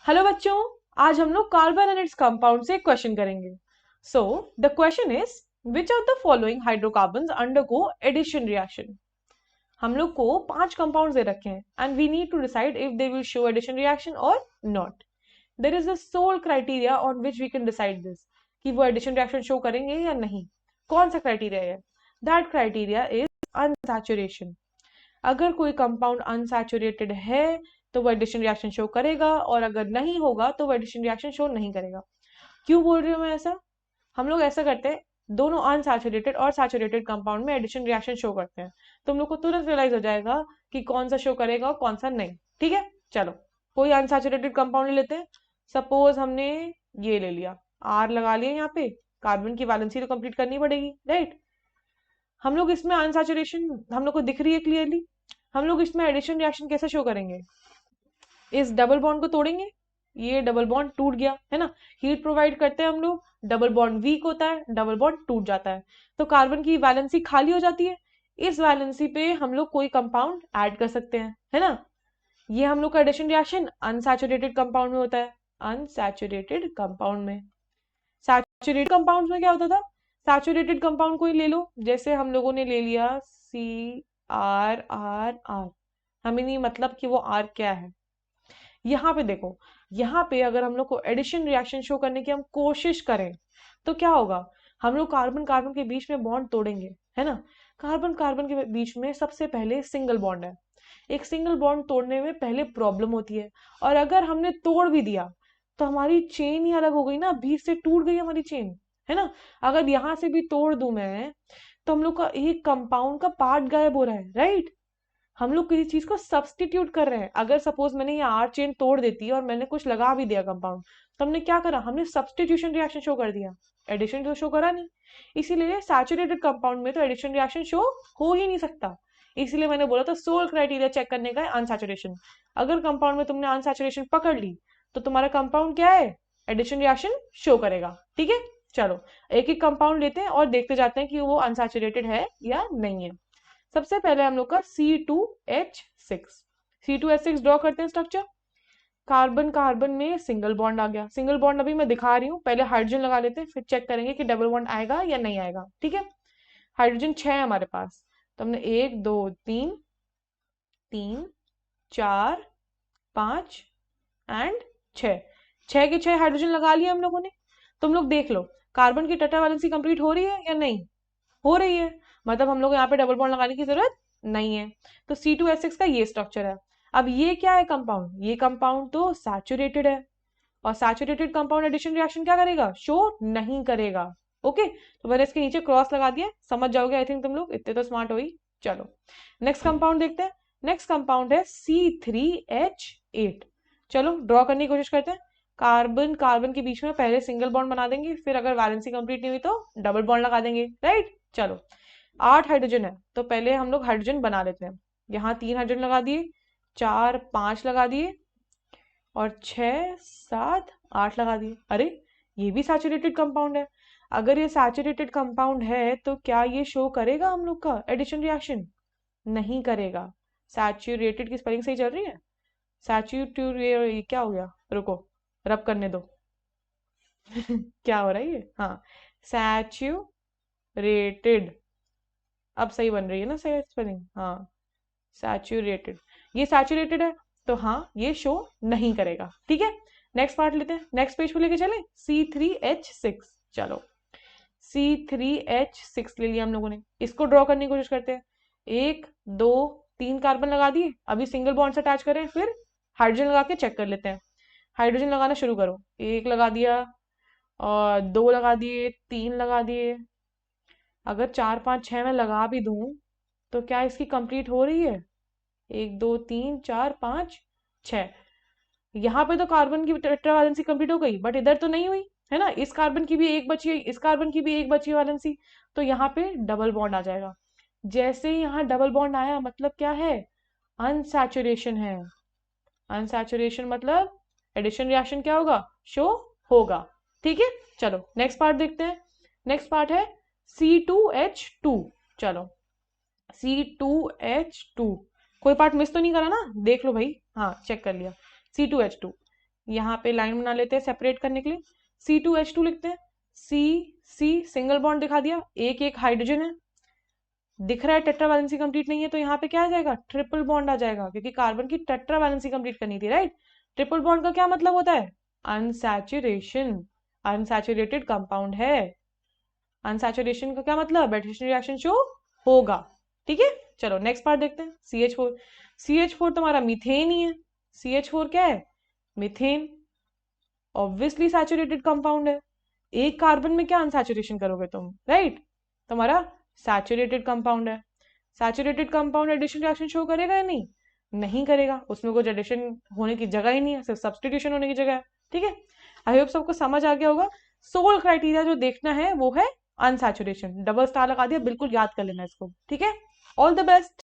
Hello बच्चों, आज हम लोग कार्बन एंड इट्स कंपाउंड से क्वेश्चन करेंगे। So the question is which of the following hydrocarbons undergo addition reaction. हम लोग को 5 कंपाउंड्स दे रखे हैं and we need to decide if they will show addition reaction और not. There is a sole criteria on which we can decide this कि वो addition reaction show करेंगे या नहीं। कौन सा क्राइटेरिया है? That criteria is unsaturation. अगर कोई कंपाउंड अनसैचुरेटेड है तो वो एडिशन रिएक्शन शो करेगा, और अगर नहीं होगा तो वो एडिशन रिएक्शन शो नहीं करेगा। क्यों बोल रही हूँ मैं ऐसा? हम लोग ऐसा करते हैं, दोनों अनसैचुरेटेड और सैचुरेटेड कंपाउंड में एडिशन रिएक्शन शो करते हैं, तो हम लोग को तुरंत रियलाइज हो जाएगा कि कौन सा शो करेगा और कौन सा नहीं। ठीक है, चलो कोई अनसैचुरेटेड कंपाउंड ले लेते हैं। सपोज हमने ये ले लिया, आर लगा लिया यहाँ पे, कार्बन की वैलेंसी तो कंप्लीट करनी पड़ेगी, राइट। हम लोग इसमें अनसैचुरेशन हम लोग को दिख रही है क्लियरली। हम लोग इसमें एडिशन रिएक्शन कैसे शो करेंगे? इस डबल बॉन्ड को तोड़ेंगे, ये डबल बॉन्ड टूट गया है ना। हीट प्रोवाइड करते हैं हम लोग, डबल बॉन्ड वीक होता है, डबल बॉन्ड टूट जाता है, तो कार्बन की वैलेंसी खाली हो जाती है। इस वैलेंसी पे हम लोग कोई कंपाउंड ऐड कर सकते हैं, है ना। ये हम लोग का एडिशन रिएक्शन अनसैचुरेटेड कंपाउंड में होता है। अनसैचुरेटेड कंपाउंड में, सैचुरेटेड कंपाउंड में क्या होता था? सैचुरेटेड कंपाउंड कोई ले लो, जैसे हम लोगों ने ले लिया CrR। हमें नहीं मतलब कि वो आर क्या है। यहाँ पे देखो, यहाँ पे अगर हम लोग को एडिशन रिएक्शन शो करने की हम कोशिश करें तो क्या होगा? हम लोग कार्बन कार्बन के बीच में बॉन्ड तोड़ेंगे, है ना। कार्बन कार्बन के बीच में सबसे पहले सिंगल बॉन्ड है। एक सिंगल बॉन्ड तोड़ने में पहले प्रॉब्लम होती है, और अगर हमने तोड़ भी दिया तो हमारी चेन ही अलग हो गई ना, बीच से टूट गई हमारी चेन, है ना। अगर यहाँ से भी तोड़ दूं मैं तो हम लोग का एक कंपाउंड का पार्ट गायब हो रहा है, राइट। हम लोग किसी चीज को सब्स्टिट्यूट कर रहे हैं। अगर सपोज मैंने ये आर चेन तोड़ देती और मैंने कुछ लगा भी दिया कंपाउंड, तो हमने क्या करा? हमने सब्स्टिट्यूशन रिएक्शन शो कर दिया, एडिशन तो शो करा नहीं। इसीलिए सैचुरेटेड कंपाउंड में तो एडिशन रिएक्शन शो हो ही नहीं सकता। इसीलिए मैंने बोला था सोल क्राइटेरिया चेक करने का है अनसैचुरेशन। अगर कंपाउंड में तुमने अनसैचुरेशन पकड़ ली तो तुम्हारा कंपाउंड क्या है? एडिशन रिएक्शन शो करेगा। ठीक है, चलो एक एक कंपाउंड लेते हैं और देखते जाते हैं कि वो अनसैचुरेटेड है या नहीं है। सबसे पहले हम लोग का C2H6। C2H6 ड्रॉ करते हैं स्ट्रक्चर। कार्बन कार्बन में सिंगल बॉन्ड आ गया। सिंगल बॉन्ड अभी मैं दिखा रही हूँ, पहले हाइड्रोजन लगा लेते हैं, फिर चेक करेंगे कि डबल बॉन्ड आएगा या नहीं आएगा। ठीक है, हाइड्रोजन 6 है हमारे पास, तो हमने 1 2 3 3 4 5 एंड 6, 6 के 6 हाइड्रोजन लगा लिए हम लोगों ने। तुम लोग देख लो, कार्बन की टेट्रा वैलेंसी कंप्लीट हो रही है या नहीं हो रही है, मतलब हम लोग को यहाँ पे डबल बॉन्ड लगाने की जरूरत नहीं है। तो C2H6 का ये स्ट्रक्चर है। अब ये क्या है कंपाउंड? ये कंपाउंड तो सैचुरेटेड है, और सैचुरेटेड कंपाउंड एडिशन रिएक्शन क्या करेगा? शो नहीं करेगा। ओके, तो मैंने इसके नीचे क्रॉस लगा दिया, समझ जाओगे आई थिंक तुम लोग, इतने तो स्मार्ट हो ही। चलो नेक्स्ट कंपाउंड देखते हैं। नेक्स्ट कंपाउंड है C3H8। चलो ड्रॉ करने की कोशिश करते हैं। कार्बन कार्बन के बीच में पहले सिंगल बॉन्ड बना देंगे, फिर अगर वैलेंसी कंप्लीट नहीं हुई तो डबल बॉन्ड लगा देंगे, राइट। चलो 8 हाइड्रोजन है, तो पहले हम लोग हाइड्रोजन बना लेते हैं। यहाँ 3 हाइड्रोजन लगा दिए, 4 5 लगा दिए, और 6 7 8 लगा दिए। अरे ये भी सैचुरेटेड कंपाउंड है। अगर ये सैचुरेटेड कंपाउंड है तो क्या ये शो करेगा हम लोग का एडिशन रिएक्शन? नहीं करेगा। सैचुरेटेड की स्पेलिंग सही चल रही है? सैचुरेट क्या हो गया? रुको, रब करने दो। क्या हो रहा है ये? हाँ, सैचुरेटेड, अब सही बन रही है ना सही स्पेलिंग? हाँ, सैचुरेटेड। ये सैचुरेटेड है, तो हाँ ये शो नहीं करेगा। ठीक है, नेक्स्ट पार्ट लेते हैं, नेक्स्ट पेज पे लेके चले। C3H6। चलो C3H6 ले लिया हम लोगों ने, इसको ड्रॉ करने की कोशिश करते हैं। 1 2 3 कार्बन लगा दिए, अभी सिंगल बॉन्ड से अटैच करें, फिर हाइड्रोजन लगा के चेक कर लेते हैं। हाइड्रोजन लगाना शुरू करो। 1 लगा दिया, और 2 लगा दिए, 3 लगा दिए। अगर 4 5 6 में लगा भी दूं तो क्या इसकी कंप्लीट हो रही है? 1 2 3 4 5 6। यहाँ पे तो कार्बन की टेट्रा वैलेंसी कंप्लीट हो गई, बट इधर तो नहीं हुई, है ना। इस कार्बन की भी एक बची है, इस कार्बन की भी एक बची है वैलेंसी, तो यहाँ पे डबल बॉन्ड आ जाएगा। जैसे ही यहाँ डबल बॉन्ड आया मतलब क्या है? अनसैचुरेशन है। अनसैचुरेशन मतलब एडिशन रिएक्शन क्या होगा? शो होगा। ठीक है, चलो नेक्स्ट पार्ट देखते हैं। नेक्स्ट पार्ट है C2H2। चलो C2H2, कोई पार्ट मिस तो नहीं करा ना? देख लो भाई, हाँ चेक कर लिया। C2H2, यहाँ पे लाइन बना लेते हैं सेपरेट करने के लिए, C2H2 लिखते हैं, C सिंगल बॉन्ड दिखा दिया, एक एक हाइड्रोजन है, दिख रहा है टेट्रा वैलेंसी कंप्लीट नहीं है, तो यहाँ पे क्या आ जाएगा, ट्रिपल बॉन्ड आ जाएगा, क्योंकि कार्बन की टेट्रा वैलेंसी कंप्लीट करनी थी, राइट। ट्रिपल बॉन्ड का क्या मतलब होता है, अनसैचुरेशन, अनसैचुरेटेड कंपाउंड है। अनसैचुरेशन का क्या मतलब, एडिशन रिएक्शन शो होगा, ठीक है। चलो नेक्स्ट पार्ट देखते हैं, CH4 तुम्हारा मीथेन ही है, CH4 क्या है, मीथेन, ऑब्वियसली सैचुरेटेड कंपाउंड है। एक कार्बन में क्या अनसैचुरेशन करोगे तुम, राइट, तुम्हारा सैचुरेटेड कंपाउंड है। Saturated compound addition reaction show करेगा या नहीं, नहीं करेगा, उसमें कुछ एडिशन होने की जगह ही नहीं है, सिर्फ सब्सटीट्यूशन होने की जगह है, ठीक है। आई होप सबको समझ आ गया होगा। सोल क्राइटेरिया जो देखना है वो है अनसैचुरेशन, डबल स्टार लगा दिया, बिल्कुल याद कर लेना इसको, ठीक है। All the best.